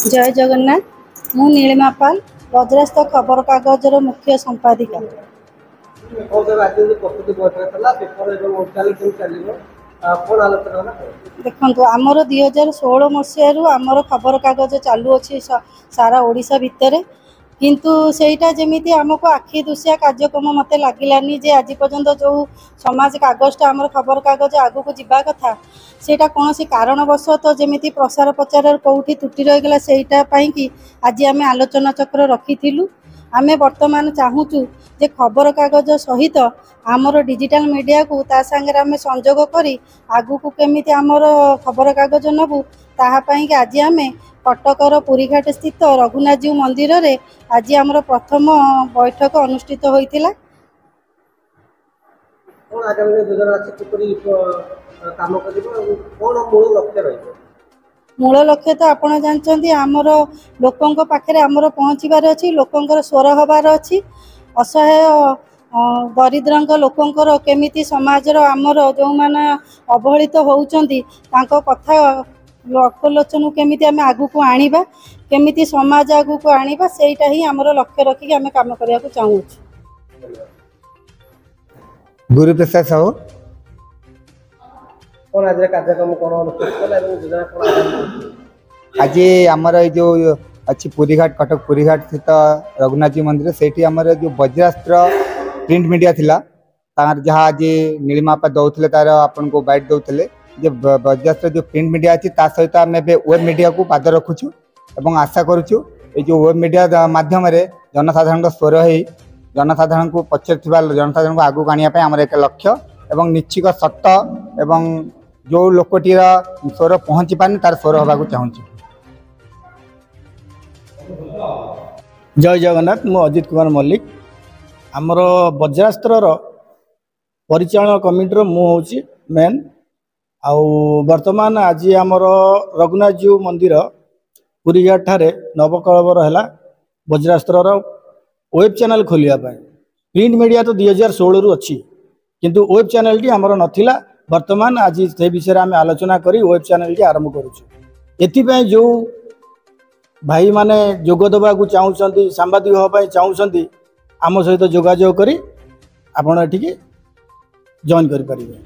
जय जगन्नाथ। मु नीलिमा पाल वज्रास्त खबर कागजर मुख्य संपादिका। देखो आमर 2016 मसीह आमर खबर कागज चालू अच्छी सारा ओडिशा भितर किंतु सेटा जमीती आमको आखि दुसिया कार्यक्रम मत लगिलानी जे आज पर्यंत जो समाज कागजटा आमर खबर कागज आगु को जीवा कथा सेटा कौन सी कारणवश तो जमीती प्रसार प्रचार कौटी त्रुटि रहीगला सेटा कि आज आम आलोचना चक्र रखी आमे वर्तमान चाहूचु जे खबर कागज सहित आमर डिजिटल मीडिया को ता संगे आमे संजोग करी आगु को केमिति आमर खबर कागज नबु ताहापाई कि आज आमे कटकर पुरीघाट स्थित रघुनाथजीउ मंदिर रे आज आमर प्रथम बैठक अनुष्ठित होइतिला। मूल लक्ष्य तो आपण जानते आमर लोकों पाखे आमर पहुँचबार अच्छी लोकंर स्वर हबार अच्छी असहाय दरिद्रंक लोकंर केमिति समाजर आमर जो माने अवहेलित होउचंदी तांको कथा लोकलोचन केमिति आमे आगु को आनिबा केमिति समाज आगु को आनिबा सेटा ही आमर लक्ष्य रखी आमे काम करिया को चाहू। गुरुप्रसाद साहू आज आमर जो अच्छी पुरीघाट कटक पुरीघाट स्थित रघुनाथ जी मंदिर से आमर जो वज्रास्त्र प्रिंट मीडिया थिला तार जहाँ आज नीलिमापा दौले तार आपन को बैठ दौले जे वज्रास्त्र जो प्रिंट मीडिया अच्छी ता सहित आम वेब मीडिया को पाद रखुचु एवं आशा करुचु ये जो वेब मीडिया माध्यम जनसाधारण स्वर हो जनसाधारण को पचर जनसाधारण को आगू आने आम एक लक्ष्य एवं निश्चित सत्य एवं जो लोकटीर स्वर पहुँची पारे तार स्वर हवा चाहूँ। जय जगन्नाथ। मु अजित कुमार मल्लिक आमर वज्रास्त्र परिचालन कमिटी मु हूँ मेन आउ वर्तमान आज आमर रघुनाथजीउ मंदिर पुरीघाट ठारे नवकलबर है वज्रास्त्र वेब चैनल खोलिया प्रिंट मीडिया तो 2016 रु अच्छी किंतु वेब चैनल टी आमर नथिला वर्तमान आज से विषय आम आलोचना करी वेब चैनल टी आरंभ करुचु एथिपाई जो भाई माने जोग देवा को चाहूँगी सांबादिक होगा चाहूँगी आम सहित जोगाजोग करी आपण एठिके जॉइन करि परिबे।